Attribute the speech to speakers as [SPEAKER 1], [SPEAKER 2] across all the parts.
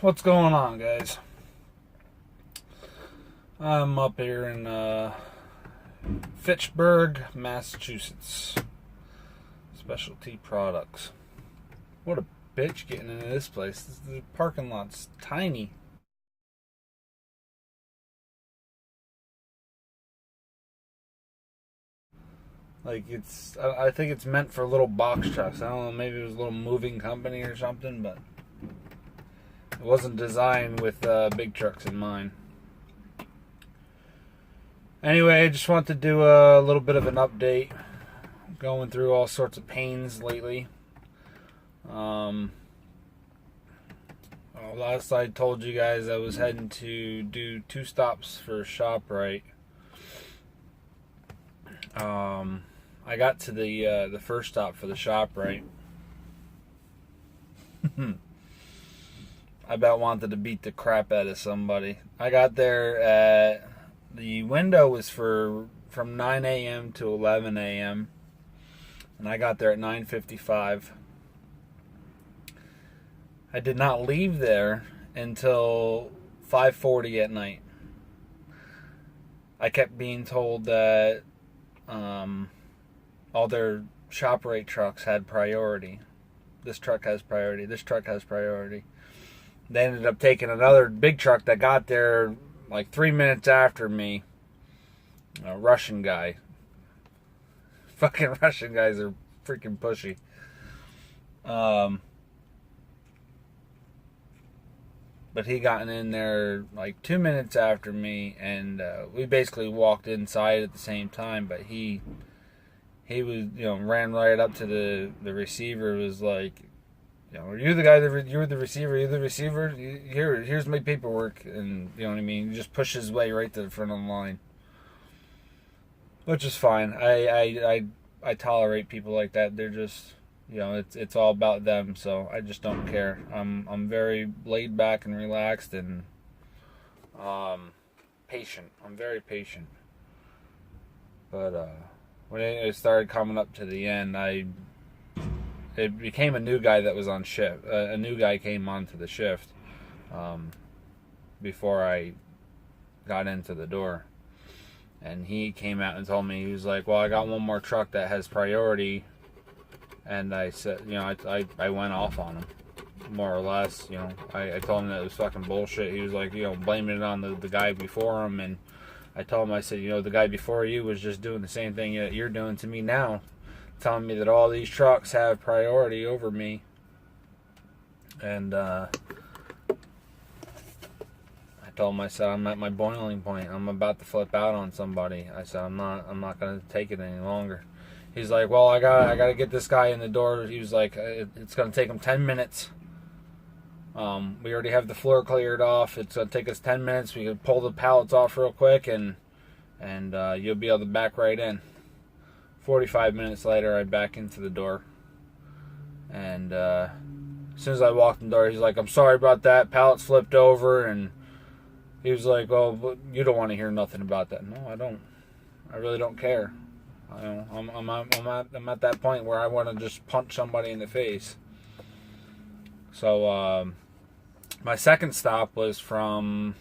[SPEAKER 1] What's going on, guys? I'm up here in Fitchburg, Massachusetts. Specialty Products. What a bitch getting into this place. The parking lot's tiny. Like, I think it's meant for little box trucks. I don't know, maybe it was a little moving company or something, but it wasn't designed with big trucks in mind. Anyway, I just want to do a little bit of an update. Going through all sorts of pains lately. Last I told you guys I was heading to do 2 stops for ShopRite. I got to the first stop for the ShopRite. I about wanted to beat the crap out of somebody. I got there at the window was from 9 a.m. to 11 a.m. and I got there at 9:55. I did not leave there until 5:40 at night. I kept being told that all their ShopRite trucks had priority. This truck has priority. This truck has priority. They ended up taking another big truck that got there like 3 minutes after me. A Russian guy. Fucking Russian guys are freaking pushy. But he got in there like 2 minutes after me, and we basically walked inside at the same time. But he was, ran right up to the receiver. Was like, are you the guy that you're the receiver? You're the receiver. Here's my paperwork, and you know what I mean. He just pushed his way right to the front of the line, which is fine. I tolerate people like that. They're just, it's all about them. So I just don't care. I'm very laid back and relaxed and patient. I'm very patient. But when it started coming up to the end, it became a new guy that was on shift. A new guy came onto the shift before I got into the door. And he came out and told me, he was like, well, I got one more truck that has priority. And I said, I went off on him, more or less. I told him that it was fucking bullshit. He was like, blaming it on the guy before him. And I told him, I said, the guy before you was just doing the same thing that you're doing to me now. Telling me that all these trucks have priority over me. And I told him, I said, I'm at my boiling point. I'm about to flip out on somebody. I said, I'm not going to take it any longer. He's like, well, I gotta get this guy in the door. He was like, it's going to take him 10 minutes. We already have the floor cleared off. It's going to take us 10 minutes. We can pull the pallets off real quick, and you'll be able to back right in. 45 minutes later, I back into the door. And as soon as I walked in the door, he's like, I'm sorry about that. Pallets flipped over, and he was like, well, you don't want to hear nothing about that. No, I don't. I really don't care. I'm at that point where I want to just punch somebody in the face. So my second stop was from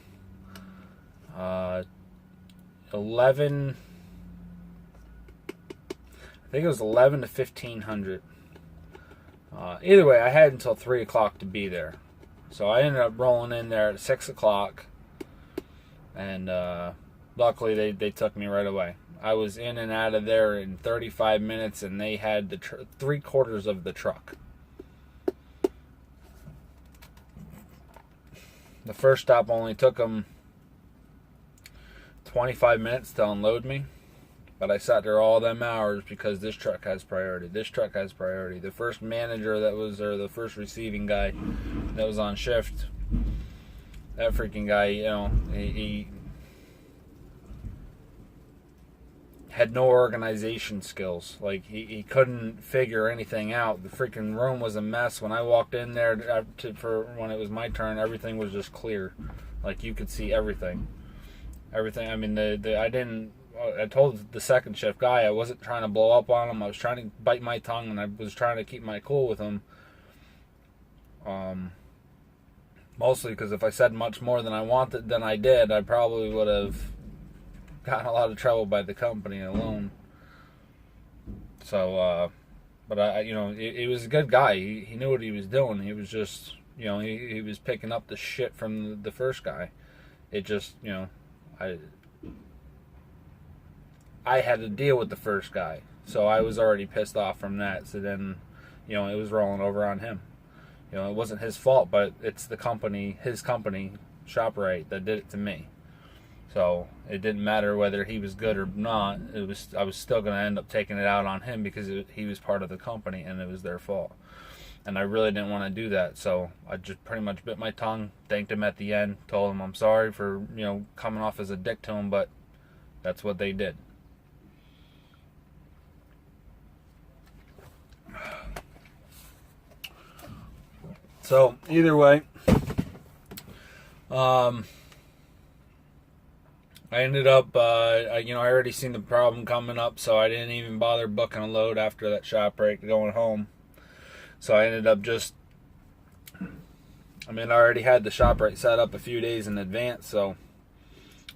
[SPEAKER 1] 11. I think it was 11 to 1500. Either way, I had until 3 o'clock to be there. So I ended up rolling in there at 6 o'clock. And luckily they took me right away. I was in and out of there in 35 minutes, and they had the 3/4 of the truck. The first stop only took them 25 minutes to unload me, but I sat there all them hours because this truck has priority. This truck has priority. The first manager or the first receiving guy that was on shift, that freaking guy, he had no organization skills. Like, he couldn't figure anything out. The freaking room was a mess. When I walked in there for when it was my turn, everything was just clear. Like, you could see everything. I mean, I told the second shift guy I wasn't trying to blow up on him. I was trying to bite my tongue, and I was trying to keep my cool with him. Mostly because if I said much more than I did, I probably would have gotten a lot of trouble by the company alone. So, but he was a good guy. He knew what he was doing. He was just, he was picking up the shit from the first guy. It just, I had to deal with the first guy, so I was already pissed off from that. So then, it was rolling over on him. It wasn't his fault, but it's the company, his company, ShopRite, that did it to me. So it didn't matter whether he was good or not. I was still going to end up taking it out on him because he was part of the company and it was their fault. And I really didn't want to do that, so I just pretty much bit my tongue, thanked him at the end, told him I'm sorry for coming off as a dick to him, but that's what they did. So either way, I ended up, I already seen the problem coming up, so I didn't even bother booking a load after that ShopRite going home. So I ended up I already had the ShopRite set up a few days in advance, so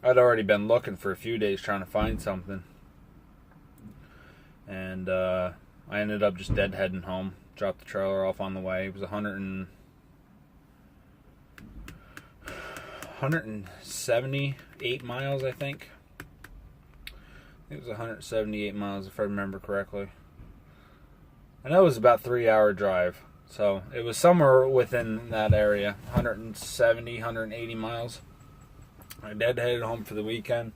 [SPEAKER 1] I'd already been looking for a few days trying to find something. And I ended up just deadheading home, dropped the trailer off on the way. It was 178 miles, I think. It was 178 miles, if I remember correctly. I know it was about a 3-hour drive, so it was somewhere within that area, 170, 180 miles. I deadheaded home for the weekend.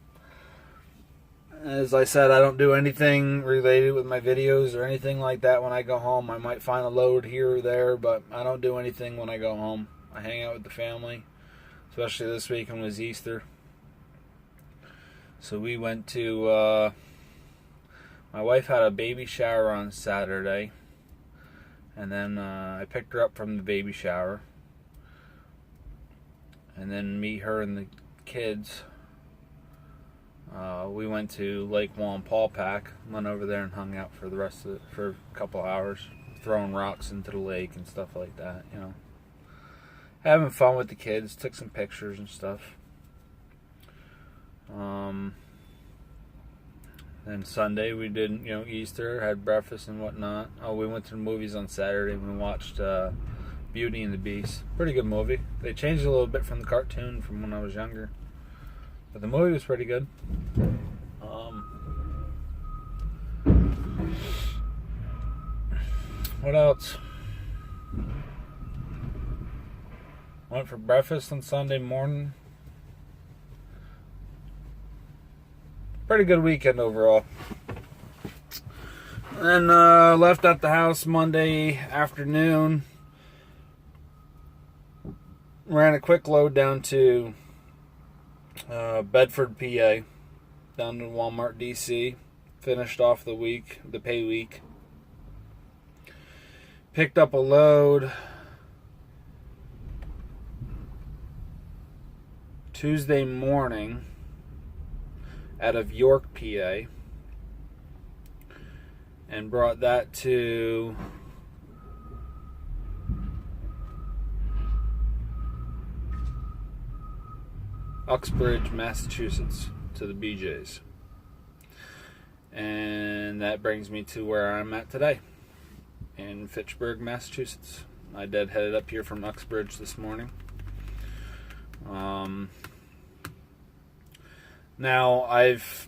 [SPEAKER 1] As I said, I don't do anything related with my videos or anything like that when I go home. I might find a load here or there, but I don't do anything when I go home. I hang out with the family. Especially this weekend was Easter. So we went to, my wife had a baby shower on Saturday. And then I picked her up from the baby shower. And then me, her, and the kids, we went to Lake Wallenpaupack. Went over there and hung out for a couple hours. Throwing rocks into the lake and stuff like that, Having fun with the kids, took some pictures and stuff. Then Sunday we did, Easter, had breakfast and whatnot. Oh, we went to the movies on Saturday. We watched Beauty and the Beast. Pretty good movie. They changed it a little bit from the cartoon from when I was younger. But the movie was pretty good. What else? Went for breakfast on Sunday morning. Pretty good weekend overall. And left at the house Monday afternoon. Ran a quick load down to Bedford, PA. Down to Walmart, DC. Finished off the pay week. Picked up a load Tuesday morning out of York, PA, and brought that to Uxbridge, Massachusetts, to the BJ's. And that brings me to where I'm at today, in Fitchburg, Massachusetts. I deadheaded up here from Uxbridge this morning. Now,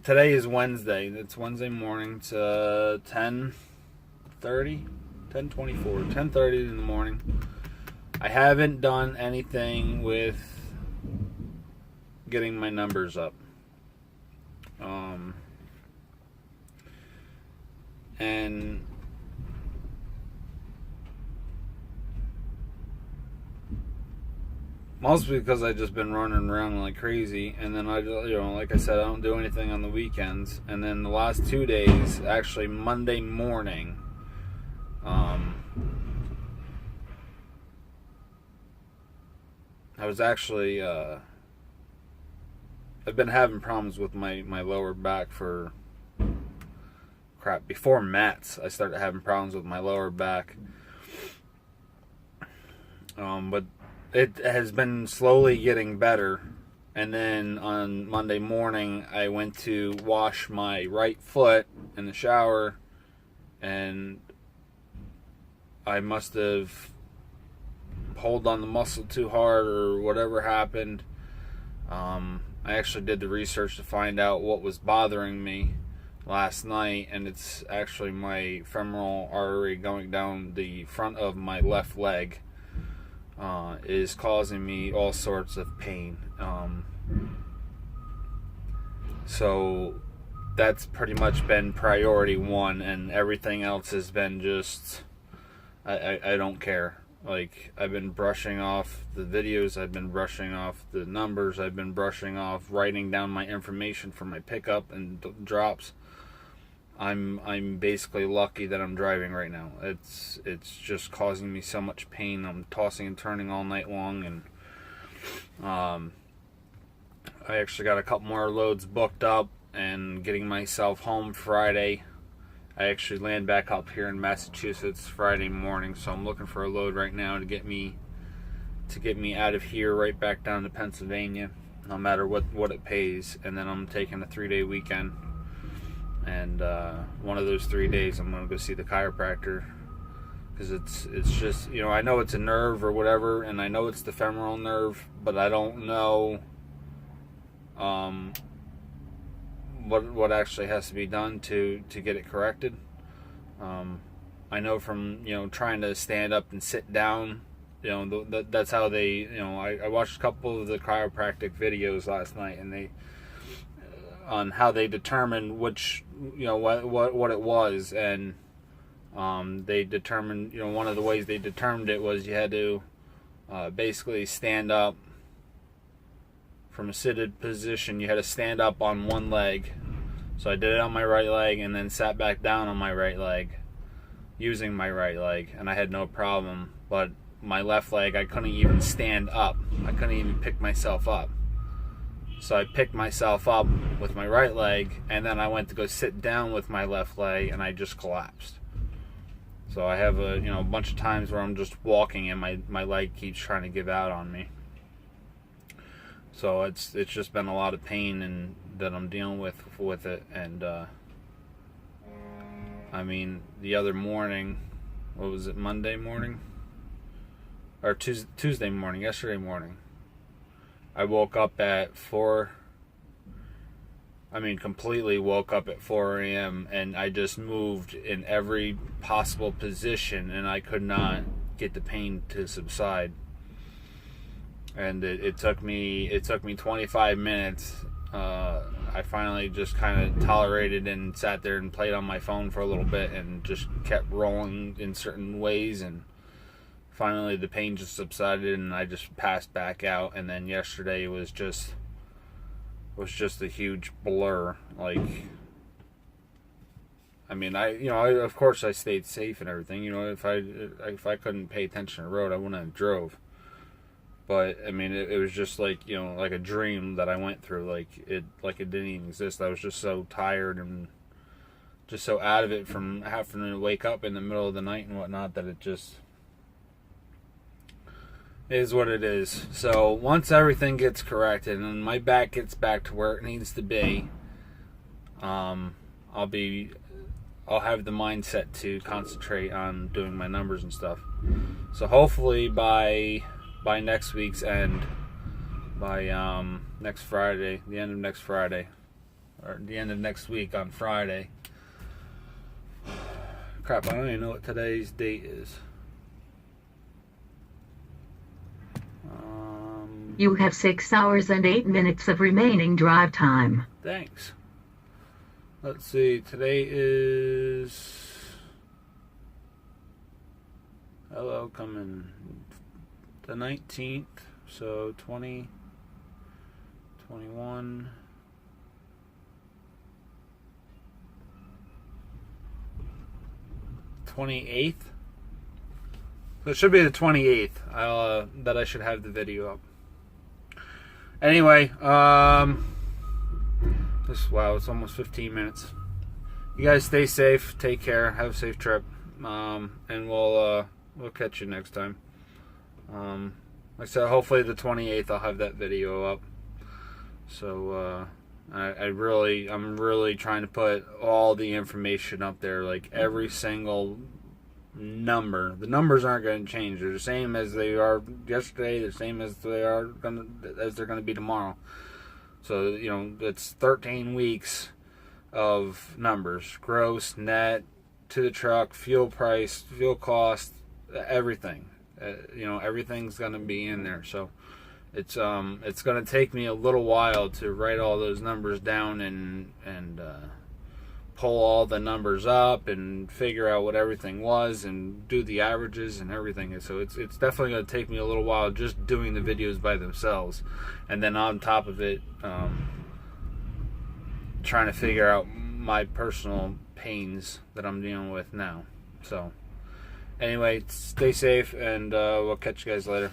[SPEAKER 1] today is Wednesday. It's Wednesday morning. It's 10:30, 10:24, 10:30 in the morning. I haven't done anything with getting my numbers up. And mostly because I've just been running around like crazy, and then like I said, I don't do anything on the weekends. And then the last 2 days, actually Monday morning, I was actually, I've been having problems with my lower back before Matt's. I started having problems with my lower back. But it has been slowly getting better. And then on Monday morning, I went to wash my right foot in the shower, and I must have pulled on the muscle too hard or whatever happened. I actually did the research to find out what was bothering me last night, and it's actually my femoral artery going down the front of my left leg is causing me all sorts of pain. So that's pretty much been priority one, and everything else has been just I don't care. Like, I've been brushing off the videos, I've been brushing off the numbers, I've been brushing off writing down my information for my pickup and drops. I'm basically lucky that I'm driving right now. It's just causing me so much pain. I'm tossing and turning all night long, and I actually got a couple more loads booked up and getting myself home Friday. I actually land back up here in Massachusetts Friday morning, so I'm looking for a load right now to get me out of here right back down to Pennsylvania, no matter what it pays. And then I'm taking a 3-day weekend, and one of those 3 days I'm gonna go see the chiropractor, because it's just, you know, I know it's a nerve or whatever, and I know it's the femoral nerve, but I don't know what actually has to be done to get it corrected. I know from, you know, trying to stand up and sit down, you know, that's how they, you know, I watched a couple of the chiropractic videos last night, and they on how they determined which, you know, what it was, and they determined, you know, one of the ways they determined it was you had to basically stand up from a seated position. You had to stand up on one leg. So I did it on my right leg, and then sat back down on my right leg using my right leg, and I had no problem. But my left leg, I couldn't even stand up. I couldn't even pick myself up. So I picked myself up with my right leg, and then I went to go sit down with my left leg, and I just collapsed. So I have a, you know, a bunch of times where I'm just walking and my leg keeps trying to give out on me. So it's just been a lot of pain and that I'm dealing with it. And I mean, the other morning, what was it, Monday morning? Or Tuesday morning, yesterday morning, I woke up at 4, completely woke up at 4 a.m. and I just moved in every possible position, and I could not get the pain to subside. And it took me 25 minutes. I finally just kind of tolerated and sat there and played on my phone for a little bit and just kept rolling in certain ways, and finally the pain just subsided and I just passed back out. And then yesterday was just a huge blur. Like, I mean, of course I stayed safe and everything. You know, if I couldn't pay attention to the road, I wouldn't have drove. But I mean, it was just like, you know, like a dream that I went through. Like it didn't even exist. I was just so tired and just so out of it from having to wake up in the middle of the night and whatnot, that it just is what it is. So once everything gets corrected and my back gets back to where it needs to be, I'll have the mindset to concentrate on doing my numbers and stuff. So hopefully by next week's end, by next Friday, the end of next Friday, or the end of next week on Friday. Crap, I don't even know what today's date is.
[SPEAKER 2] You have 6 hours and 8 minutes of remaining drive time.
[SPEAKER 1] Thanks. Let's see, today is... Hello, coming the 19th, so 20, 21... 28th? So it should be the 28th that I should have the video up. Anyway, wow, it's almost 15 minutes. You guys stay safe, take care, have a safe trip, and we'll catch you next time. Like I said, hopefully the 28th I'll have that video up. So I'm really trying to put all the information up there, like every single number. The numbers aren't going to change. They're the same as they are yesterday. The same as they're going to be tomorrow. So it's 13 weeks of numbers: gross, net, to the truck, fuel price, fuel cost, everything. Everything's going to be in there. So it's going to take me a little while to write all those numbers down and pull all the numbers up and figure out what everything was and do the averages and everything. So it's definitely going to take me a little while just doing the videos by themselves, and then on top of it, trying to figure out my personal pains that I'm dealing with now. So anyway, stay safe, and we'll catch you guys later.